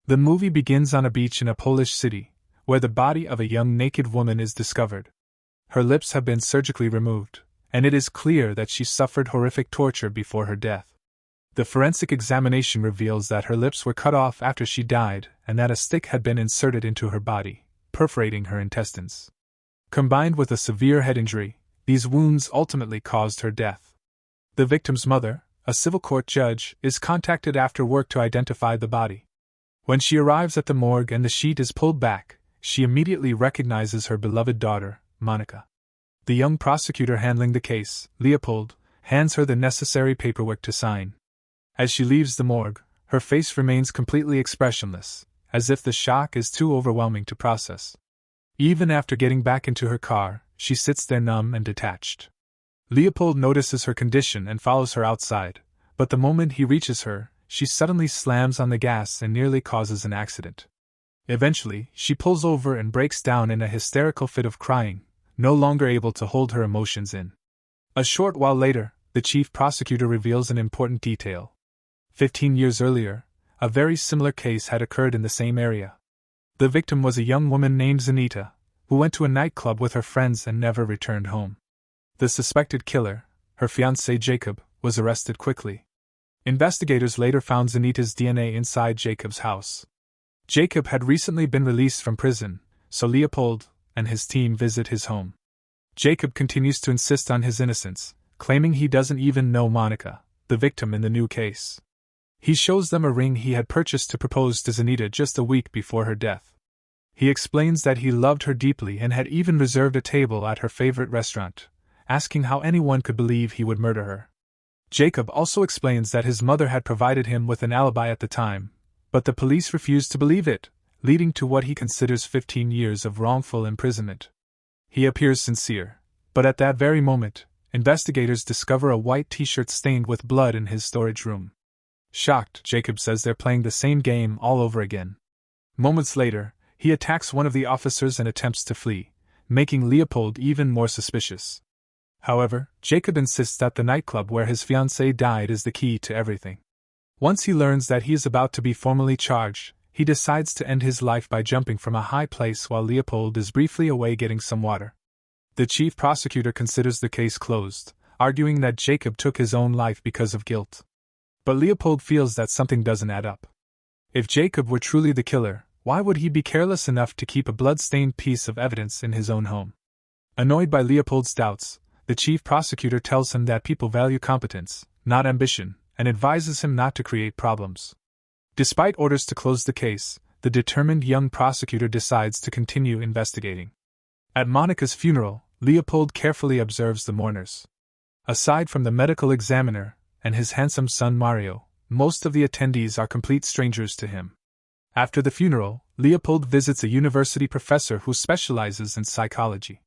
The movie begins on a beach in a Polish city, where the body of a young naked woman is discovered. Her lips have been surgically removed, and it is clear that she suffered horrific torture before her death. The forensic examination reveals that her lips were cut off after she died and that a stick had been inserted into her body, perforating her intestines. Combined with a severe head injury, these wounds ultimately caused her death. The victim's mother, a civil court judge, is contacted after work to identify the body. When she arrives at the morgue and the sheet is pulled back, she immediately recognizes her beloved daughter, Monica. The young prosecutor handling the case, Leopold, hands her the necessary paperwork to sign. As she leaves the morgue, her face remains completely expressionless, as if the shock is too overwhelming to process. Even after getting back into her car, she sits there numb and detached. Leopold notices her condition and follows her outside, but the moment he reaches her, she suddenly slams on the gas and nearly causes an accident. Eventually, she pulls over and breaks down in a hysterical fit of crying, no longer able to hold her emotions in. A short while later, the chief prosecutor reveals an important detail. 15 years earlier, a very similar case had occurred in the same area. The victim was a young woman named Zanita, who went to a nightclub with her friends and never returned home. The suspected killer, her fiancé Jacob, was arrested quickly. Investigators later found Zanita's DNA inside Jacob's house. Jacob had recently been released from prison, so Leopold and his team visit his home. Jacob continues to insist on his innocence, claiming he doesn't even know Monica, the victim in the new case. He shows them a ring he had purchased to propose to Zanita just a week before her death. He explains that he loved her deeply and had even reserved a table at her favorite restaurant, asking how anyone could believe he would murder her. Jacob also explains that his mother had provided him with an alibi at the time, but the police refused to believe it, leading to what he considers 15 years of wrongful imprisonment. He appears sincere, but at that very moment, investigators discover a white t-shirt stained with blood in his storage room. Shocked, Jacob says they're playing the same game all over again. Moments later, he attacks one of the officers and attempts to flee, making Leopold even more suspicious. However, Jacob insists that the nightclub where his fiancée died is the key to everything. Once he learns that he is about to be formally charged, he decides to end his life by jumping from a high place while Leopold is briefly away getting some water. The chief prosecutor considers the case closed, arguing that Jacob took his own life because of guilt. But Leopold feels that something doesn't add up. If Jacob were truly the killer, why would he be careless enough to keep a blood-stained piece of evidence in his own home? Annoyed by Leopold's doubts, the chief prosecutor tells him that people value competence, not ambition, and advises him not to create problems. Despite orders to close the case, the determined young prosecutor decides to continue investigating. At Monica's funeral, Leopold carefully observes the mourners. Aside from the medical examiner and his handsome son Mario, most of the attendees are complete strangers to him. After the funeral, Leopold visits a university professor who specializes in psychology.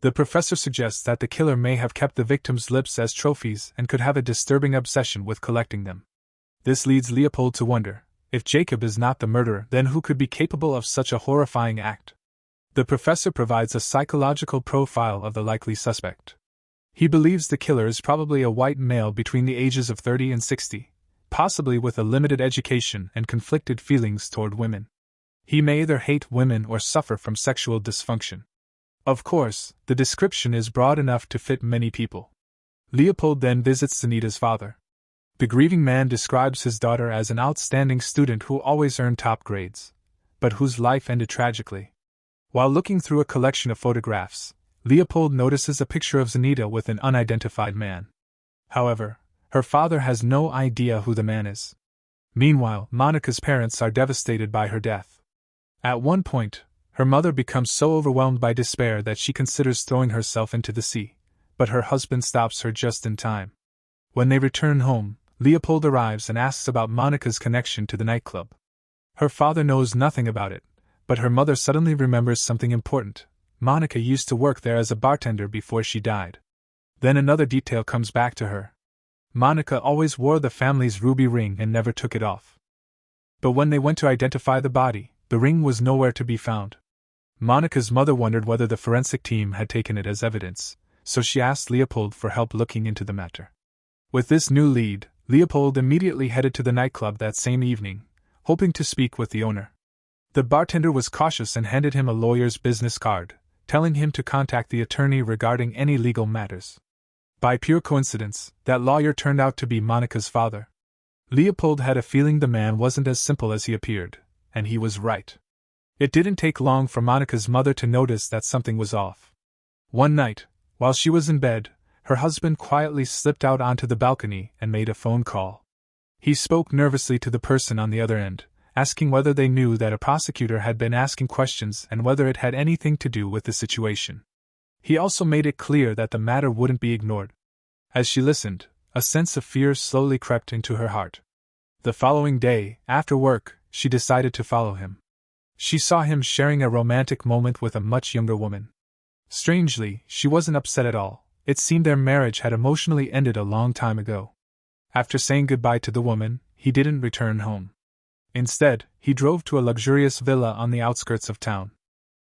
The professor suggests that the killer may have kept the victim's lips as trophies and could have a disturbing obsession with collecting them. This leads Leopold to wonder, if Jacob is not the murderer, then who could be capable of such a horrifying act? The professor provides a psychological profile of the likely suspect. He believes the killer is probably a white male between the ages of 30 and 60, possibly with a limited education and conflicted feelings toward women. He may either hate women or suffer from sexual dysfunction. Of course, the description is broad enough to fit many people. Leopold then visits Zanita's father. The grieving man describes his daughter as an outstanding student who always earned top grades, but whose life ended tragically. While looking through a collection of photographs, Leopold notices a picture of Zanita with an unidentified man. However, her father has no idea who the man is. Meanwhile, Monica's parents are devastated by her death. At one point, her mother becomes so overwhelmed by despair that she considers throwing herself into the sea, but her husband stops her just in time. When they return home, Leopold arrives and asks about Monica's connection to the nightclub. Her father knows nothing about it, but her mother suddenly remembers something important. Monica used to work there as a bartender before she died. Then another detail comes back to her. Monica always wore the family's ruby ring and never took it off. But when they went to identify the body, the ring was nowhere to be found. Monica's mother wondered whether the forensic team had taken it as evidence, so she asked Leopold for help looking into the matter. With this new lead, Leopold immediately headed to the nightclub that same evening, hoping to speak with the owner. The bartender was cautious and handed him a lawyer's business card, telling him to contact the attorney regarding any legal matters. By pure coincidence, that lawyer turned out to be Monica's father. Leopold had a feeling the man wasn't as simple as he appeared, and he was right. It didn't take long for Monica's mother to notice that something was off. One night, while she was in bed, her husband quietly slipped out onto the balcony and made a phone call. He spoke nervously to the person on the other end, asking whether they knew that a prosecutor had been asking questions and whether it had anything to do with the situation. He also made it clear that the matter wouldn't be ignored. As she listened, a sense of fear slowly crept into her heart. The following day, after work, she decided to follow him. She saw him sharing a romantic moment with a much younger woman. Strangely, she wasn't upset at all. It seemed their marriage had emotionally ended a long time ago. After saying goodbye to the woman, he didn't return home. Instead, he drove to a luxurious villa on the outskirts of town.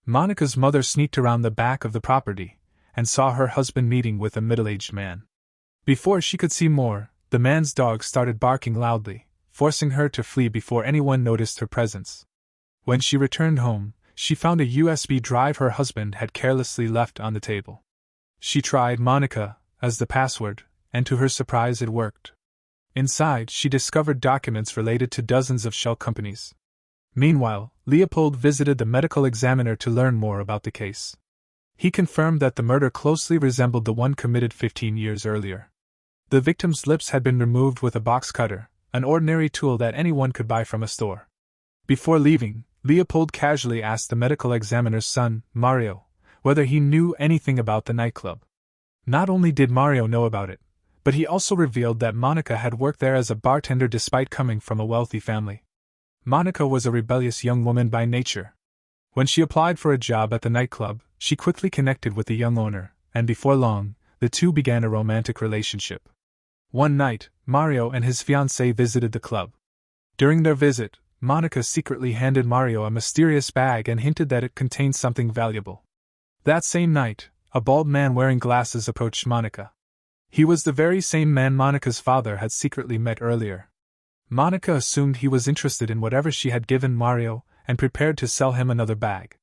Monica's mother sneaked around the back of the property and saw her husband meeting with a middle-aged man. Before she could see more, the man's dog started barking loudly, forcing her to flee before anyone noticed her presence. When she returned home, she found a USB drive her husband had carelessly left on the table. She tried Monica as the password, and to her surprise it worked. Inside, she discovered documents related to dozens of shell companies. Meanwhile, Leopold visited the medical examiner to learn more about the case. He confirmed that the murder closely resembled the one committed 15 years earlier. The victim's lips had been removed with a box cutter, an ordinary tool that anyone could buy from a store. Before leaving, Leopold casually asked the medical examiner's son, Mario, whether he knew anything about the nightclub. Not only did Mario know about it, but he also revealed that Monica had worked there as a bartender despite coming from a wealthy family. Monica was a rebellious young woman by nature. When she applied for a job at the nightclub, she quickly connected with the young owner, and before long, the two began a romantic relationship. One night, Mario and his fiancée visited the club. During their visit, Monica secretly handed Mario a mysterious bag and hinted that it contained something valuable. That same night, a bald man wearing glasses approached Monica. He was the very same man Monica's father had secretly met earlier. Monica assumed he was interested in whatever she had given Mario and prepared to sell him another bag.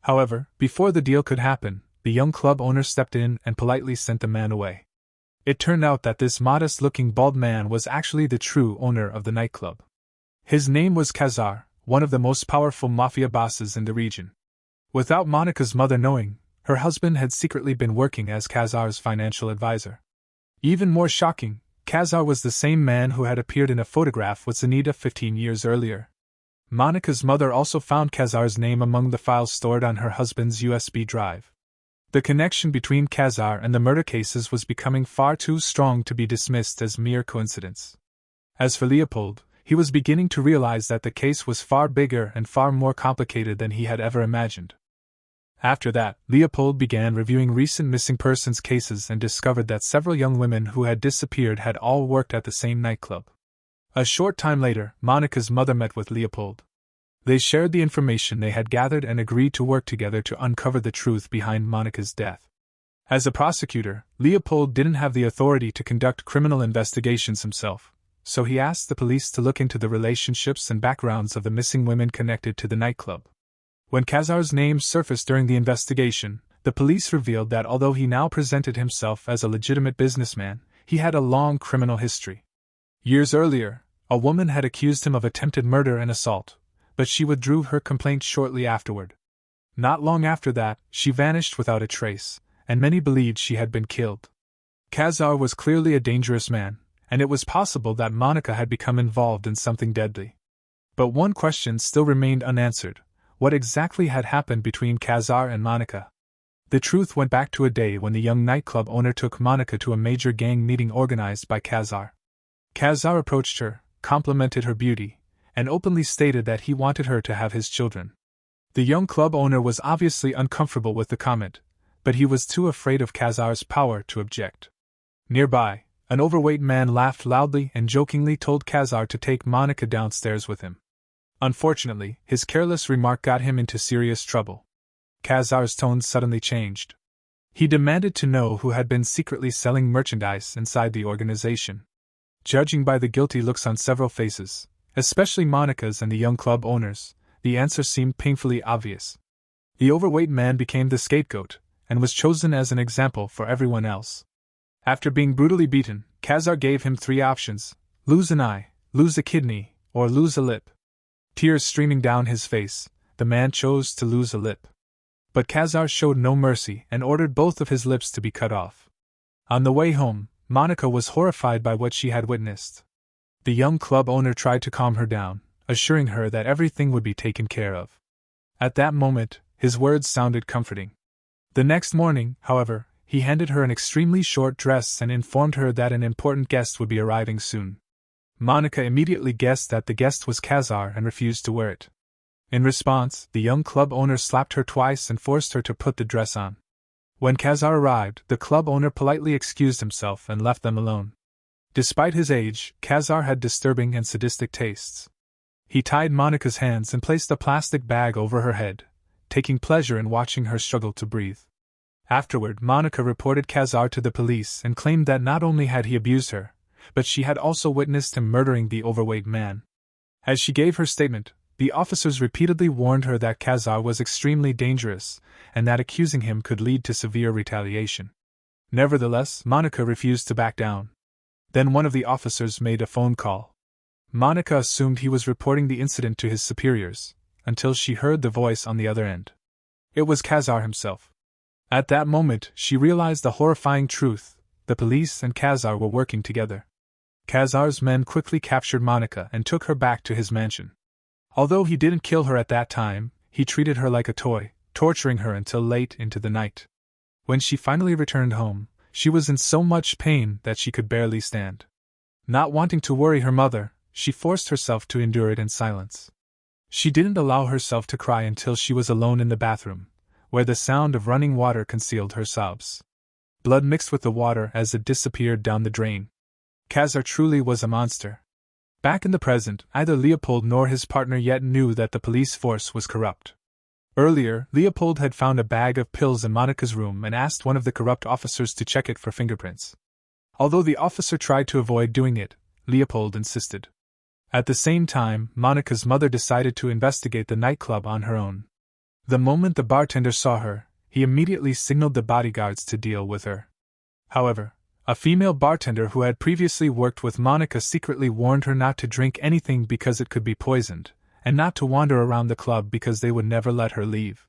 However, before the deal could happen, the young club owner stepped in and politely sent the man away. It turned out that this modest-looking bald man was actually the true owner of the nightclub. His name was Kazar, one of the most powerful mafia bosses in the region. Without Monica's mother knowing, her husband had secretly been working as Kazar's financial advisor. Even more shocking, Kazar was the same man who had appeared in a photograph with Zanita 15 years earlier. Monica's mother also found Kazar's name among the files stored on her husband's USB drive. The connection between Kazar and the murder cases was becoming far too strong to be dismissed as mere coincidence. As for Leopold, he was beginning to realize that the case was far bigger and far more complicated than he had ever imagined. After that, Leopold began reviewing recent missing persons cases and discovered that several young women who had disappeared had all worked at the same nightclub. A short time later, Monica's mother met with Leopold. They shared the information they had gathered and agreed to work together to uncover the truth behind Monica's death. As a prosecutor, Leopold didn't have the authority to conduct criminal investigations himself, so he asked the police to look into the relationships and backgrounds of the missing women connected to the nightclub. When Kazar's name surfaced during the investigation, the police revealed that although he now presented himself as a legitimate businessman, he had a long criminal history. Years earlier, a woman had accused him of attempted murder and assault, but she withdrew her complaint shortly afterward. Not long after that, she vanished without a trace, and many believed she had been killed. Kazar was clearly a dangerous man, and it was possible that Monica had become involved in something deadly. But one question still remained unanswered. What exactly had happened between Kazar and Monica? The truth went back to a day when the young nightclub owner took Monica to a major gang meeting organized by Kazar. Kazar approached her, complimented her beauty, and openly stated that he wanted her to have his children. The young club owner was obviously uncomfortable with the comment, but he was too afraid of Kazar's power to object. Nearby, an overweight man laughed loudly and jokingly told Kazar to take Monica downstairs with him. Unfortunately, his careless remark got him into serious trouble. Kazar's tone suddenly changed. He demanded to know who had been secretly selling merchandise inside the organization. Judging by the guilty looks on several faces, Especially Monica's and the young club owners, the answer seemed painfully obvious. The overweight man became the scapegoat, and was chosen as an example for everyone else. After being brutally beaten, Khazar gave him 3 options: lose an eye, lose a kidney, or lose a lip. Tears streaming down his face, the man chose to lose a lip. But Khazar showed no mercy and ordered both of his lips to be cut off. On the way home, Monica was horrified by what she had witnessed. The young club owner tried to calm her down, assuring her that everything would be taken care of. At that moment, his words sounded comforting. The next morning, however, he handed her an extremely short dress and informed her that an important guest would be arriving soon. Monica immediately guessed that the guest was Khazar and refused to wear it. In response, the young club owner slapped her twice and forced her to put the dress on. When Khazar arrived, the club owner politely excused himself and left them alone. Despite his age, Khazar had disturbing and sadistic tastes. He tied Monica's hands and placed a plastic bag over her head, taking pleasure in watching her struggle to breathe. Afterward, Monica reported Khazar to the police and claimed that not only had he abused her, but she had also witnessed him murdering the overweight man. As she gave her statement, the officers repeatedly warned her that Khazar was extremely dangerous, and that accusing him could lead to severe retaliation. Nevertheless, Monica refused to back down. Then one of the officers made a phone call. Monica assumed he was reporting the incident to his superiors, until she heard the voice on the other end. It was Khazar himself. At that moment, she realized the horrifying truth: the police and Khazar were working together. Khazar's men quickly captured Monica and took her back to his mansion. Although he didn't kill her at that time, he treated her like a toy, torturing her until late into the night. When she finally returned home, she was in so much pain that she could barely stand. Not wanting to worry her mother, she forced herself to endure it in silence. She didn't allow herself to cry until she was alone in the bathroom, where the sound of running water concealed her sobs. Blood mixed with the water as it disappeared down the drain. Khazar truly was a monster. Back in the present, neither Leopold nor his partner yet knew that the police force was corrupt. Earlier, Leopold had found a bag of pills in Monica's room and asked one of the corrupt officers to check it for fingerprints. Although the officer tried to avoid doing it, Leopold insisted. At the same time, Monica's mother decided to investigate the nightclub on her own. The moment the bartender saw her, he immediately signaled the bodyguards to deal with her. However, a female bartender who had previously worked with Monica secretly warned her not to drink anything because it could be poisoned, and not to wander around the club because they would never let her leave.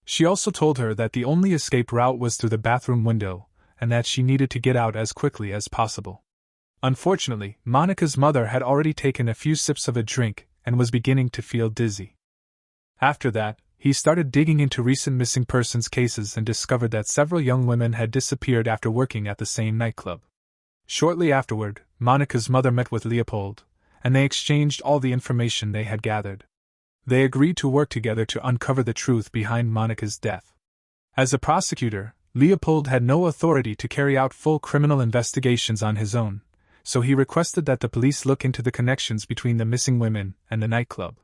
She also told her that the only escape route was through the bathroom window, and that she needed to get out as quickly as possible. Unfortunately, Monica's mother had already taken a few sips of a drink and was beginning to feel dizzy. After that, he started digging into recent missing persons cases and discovered that several young women had disappeared after working at the same nightclub. Shortly afterward, Monica's mother met with Leopold, and they exchanged all the information they had gathered. They agreed to work together to uncover the truth behind Monica's death. As a prosecutor, Leopold had no authority to carry out full criminal investigations on his own, so he requested that the police look into the connections between the missing women and the nightclub.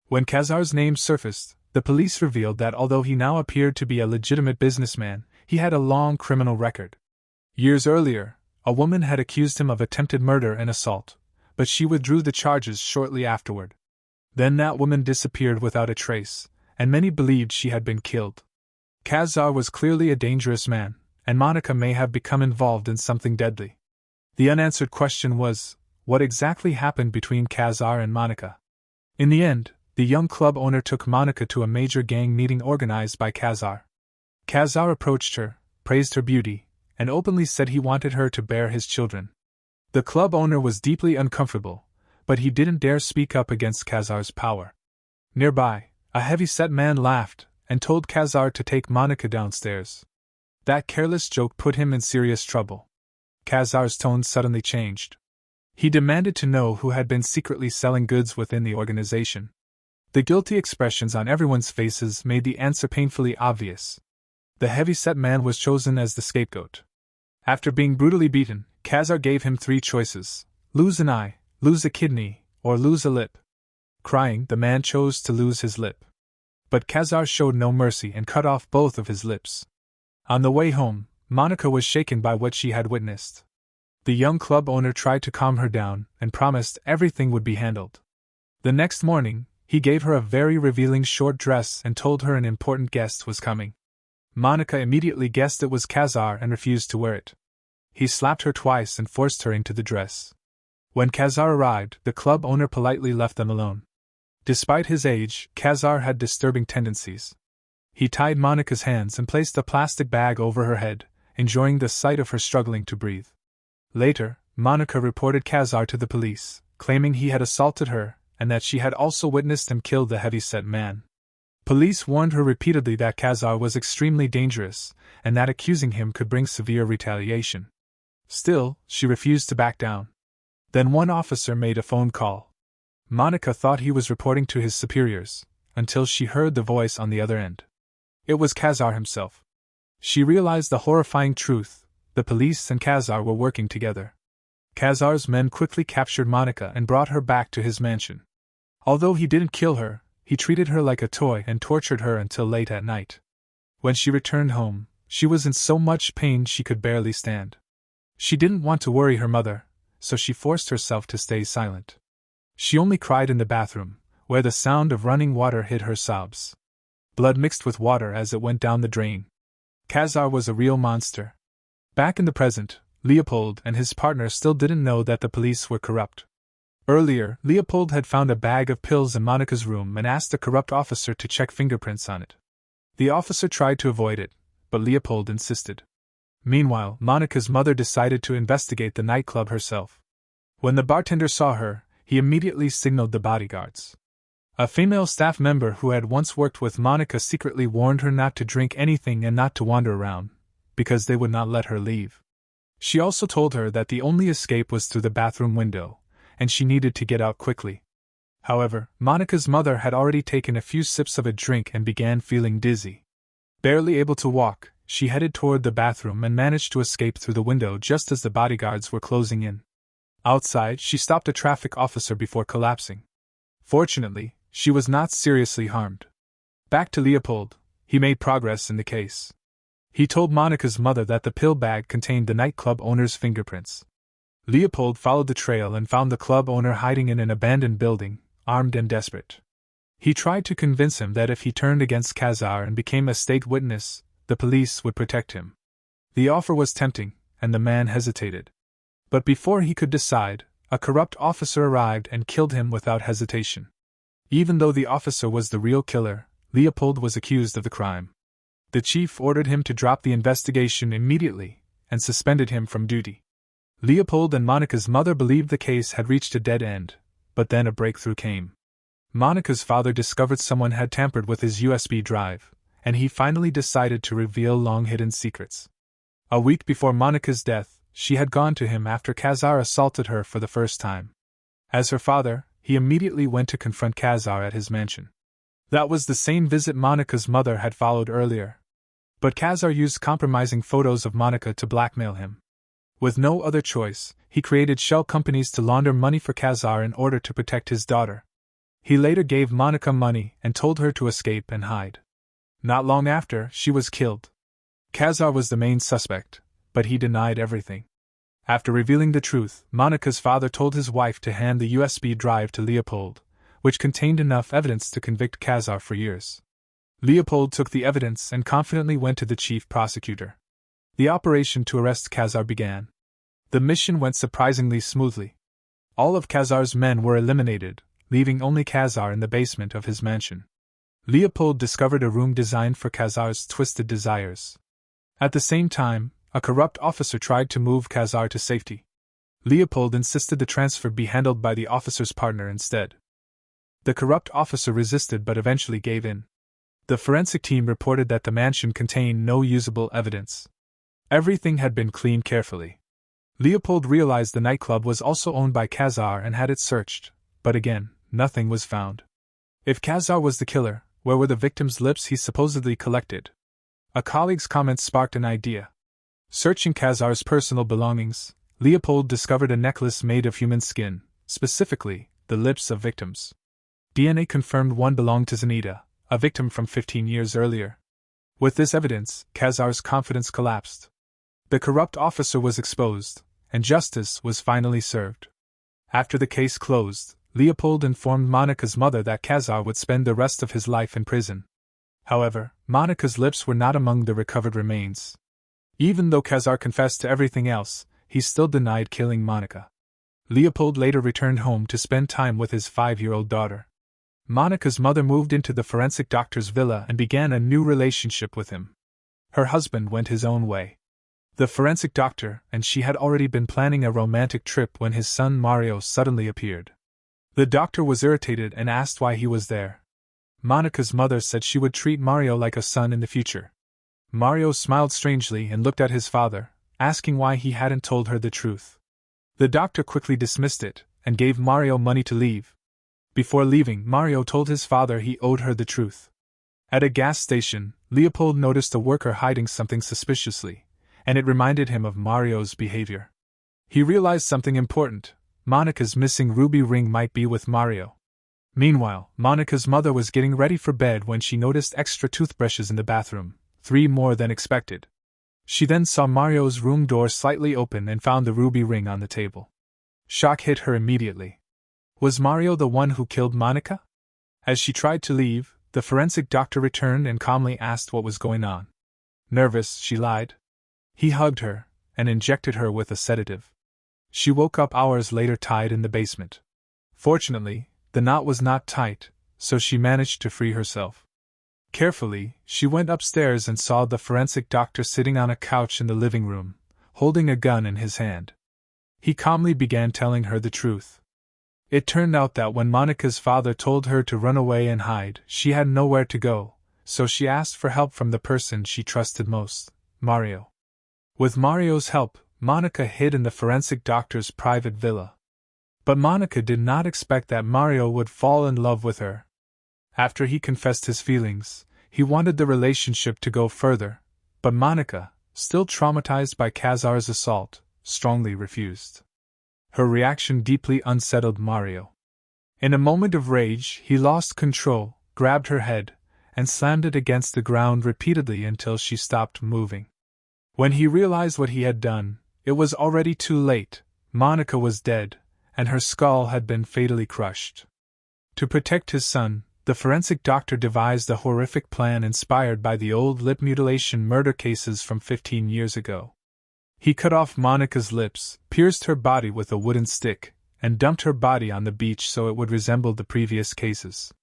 When Khazar's name surfaced, the police revealed that although he now appeared to be a legitimate businessman, he had a long criminal record. Years earlier, a woman had accused him of attempted murder and assault, but she withdrew the charges shortly afterward. Then that woman disappeared without a trace, and many believed she had been killed. Khazar was clearly a dangerous man, and Monica may have become involved in something deadly. The unanswered question was, what exactly happened between Khazar and Monica? In the end, the young club owner took Monica to a major gang meeting organized by Khazar. Khazar approached her, praised her beauty, and openly said he wanted her to bear his children. The club owner was deeply uncomfortable, but he didn't dare speak up against Khazar's power. Nearby, a heavy-set man laughed and told Khazar to take Monica downstairs. That careless joke put him in serious trouble. Khazar's tone suddenly changed. He demanded to know who had been secretly selling goods within the organization. The guilty expressions on everyone's faces made the answer painfully obvious. The heavy-set man was chosen as the scapegoat. After being brutally beaten, Khazar gave him 3 choices: lose an eye, lose a kidney, or lose a lip. Crying, the man chose to lose his lip. But Khazar showed no mercy and cut off both of his lips. On the way home, Monica was shaken by what she had witnessed. The young club owner tried to calm her down and promised everything would be handled. The next morning, he gave her a very revealing short dress and told her an important guest was coming. Monica immediately guessed it was Khazar and refused to wear it. He slapped her twice and forced her into the dress. When Khazar arrived, the club owner politely left them alone. Despite his age, Khazar had disturbing tendencies. He tied Monica's hands and placed a plastic bag over her head, enjoying the sight of her struggling to breathe. Later, Monica reported Khazar to the police, claiming he had assaulted her and that she had also witnessed him kill the heavy-set man. Police warned her repeatedly that Khazar was extremely dangerous and that accusing him could bring severe retaliation. Still, she refused to back down. Then one officer made a phone call. Monica thought he was reporting to his superiors, until she heard the voice on the other end. It was Khazar himself. She realized the horrifying truth: the police and Khazar were working together. Khazar's men quickly captured Monica and brought her back to his mansion. Although he didn't kill her, he treated her like a toy and tortured her until late at night. When she returned home, she was in so much pain she could barely stand. She didn't want to worry her mother, so she forced herself to stay silent. She only cried in the bathroom, where the sound of running water hid her sobs. Blood mixed with water as it went down the drain. Khazar was a real monster. Back in the present, Leopold and his partner still didn't know that the police were corrupt. Earlier, Leopold had found a bag of pills in Monica's room and asked a corrupt officer to check fingerprints on it. The officer tried to avoid it, but Leopold insisted. Meanwhile, Monica's mother decided to investigate the nightclub herself. When the bartender saw her, he immediately signaled the bodyguards. A female staff member who had once worked with Monica secretly warned her not to drink anything and not to wander around, because they would not let her leave. She also told her that the only escape was through the bathroom window, and she needed to get out quickly. However, Monica's mother had already taken a few sips of a drink and began feeling dizzy. Barely able to walk, she headed toward the bathroom and managed to escape through the window just as the bodyguards were closing in. Outside, she stopped a traffic officer before collapsing. Fortunately, she was not seriously harmed. Back to Leopold, he made progress in the case. He told Monica's mother that the pill bag contained the nightclub owner's fingerprints. Leopold followed the trail and found the club owner hiding in an abandoned building, armed and desperate. He tried to convince him that if he turned against Khazar and became a state witness, the police would protect him. The offer was tempting, and the man hesitated. But before he could decide, a corrupt officer arrived and killed him without hesitation. Even though the officer was the real killer, Leopold was accused of the crime. The chief ordered him to drop the investigation immediately and suspended him from duty. Leopold and Monica's mother believed the case had reached a dead end, but then a breakthrough came. Monica's father discovered someone had tampered with his USB drive, and he finally decided to reveal long-hidden secrets. A week before Monica's death, she had gone to him after Khazar assaulted her for the first time. As her father, he immediately went to confront Khazar at his mansion. That was the same visit Monica's mother had followed earlier. But Khazar used compromising photos of Monica to blackmail him. With no other choice, he created shell companies to launder money for Khazar in order to protect his daughter. He later gave Monica money and told her to escape and hide. Not long after, she was killed. Khazar was the main suspect, but he denied everything. After revealing the truth, Monica's father told his wife to hand the USB drive to Leopold, which contained enough evidence to convict Khazar for years. Leopold took the evidence and confidently went to the chief prosecutor. The operation to arrest Khazar began. The mission went surprisingly smoothly. All of Khazar's men were eliminated, leaving only Khazar in the basement of his mansion. Leopold discovered a room designed for Khazar's twisted desires. At the same time, a corrupt officer tried to move Khazar to safety. Leopold insisted the transfer be handled by the officer's partner instead. The corrupt officer resisted but eventually gave in. The forensic team reported that the mansion contained no usable evidence. Everything had been cleaned carefully. Leopold realized the nightclub was also owned by Khazar and had it searched, but again, nothing was found. If Khazar was the killer, where were the victims' lips he supposedly collected? A colleague's comment sparked an idea. Searching Khazar's personal belongings, Leopold discovered a necklace made of human skin, specifically, the lips of victims. DNA confirmed one belonged to Zanita, a victim from 15 years earlier. With this evidence, Khazar's confidence collapsed. The corrupt officer was exposed, and justice was finally served. After the case closed, Leopold informed Monica's mother that Kazar would spend the rest of his life in prison. However, Monica's lips were not among the recovered remains. Even though Kazar confessed to everything else, he still denied killing Monica. Leopold later returned home to spend time with his 5-year-old daughter. Monica's mother moved into the forensic doctor's villa and began a new relationship with him. Her husband went his own way. The forensic doctor and she had already been planning a romantic trip when his son Mario suddenly appeared. The doctor was irritated and asked why he was there. Monica's mother said she would treat Mario like a son in the future. Mario smiled strangely and looked at his father, asking why he hadn't told her the truth. The doctor quickly dismissed it and gave Mario money to leave. Before leaving, Mario told his father he owed her the truth. At a gas station, Leopold noticed a worker hiding something suspiciously, and it reminded him of Mario's behavior. He realized something important: Monica's missing ruby ring might be with Mario. Meanwhile, Monica's mother was getting ready for bed when she noticed extra toothbrushes in the bathroom, 3 more than expected. She then saw Mario's room door slightly open and found the ruby ring on the table. Shock hit her immediately. Was Mario the one who killed Monica? As she tried to leave, the forensic doctor returned and calmly asked what was going on. Nervous, she lied. He hugged her and injected her with a sedative. She woke up hours later tied in the basement. Fortunately, the knot was not tight, so she managed to free herself. Carefully, she went upstairs and saw the forensic doctor sitting on a couch in the living room, holding a gun in his hand. He calmly began telling her the truth. It turned out that when Monica's father told her to run away and hide, she had nowhere to go, so she asked for help from the person she trusted most, Mario. With Mario's help, Monica hid in the forensic doctor's private villa. But Monica did not expect that Mario would fall in love with her. After he confessed his feelings, he wanted the relationship to go further, but Monica, still traumatized by Kazar's assault, strongly refused. Her reaction deeply unsettled Mario. In a moment of rage, he lost control, grabbed her head, and slammed it against the ground repeatedly until she stopped moving. When he realized what he had done, it was already too late. Monica was dead, and her skull had been fatally crushed. To protect his son, the forensic doctor devised a horrific plan inspired by the old lip mutilation murder cases from 15 years ago. He cut off Monica's lips, pierced her body with a wooden stick, and dumped her body on the beach so it would resemble the previous cases.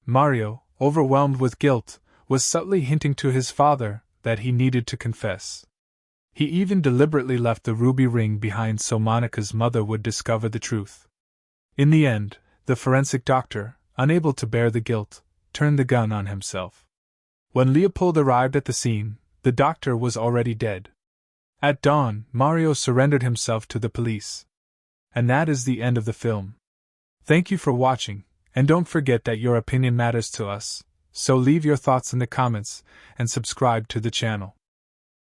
Mario, overwhelmed with guilt, was subtly hinting to his father that he needed to confess. He even deliberately left the ruby ring behind so Monica's mother would discover the truth. In the end, the forensic doctor, unable to bear the guilt, turned the gun on himself. When Leopold arrived at the scene, the doctor was already dead. At dawn, Mario surrendered himself to the police. And that is the end of the film. Thank you for watching, and don't forget that your opinion matters to us, so leave your thoughts in the comments and subscribe to the channel.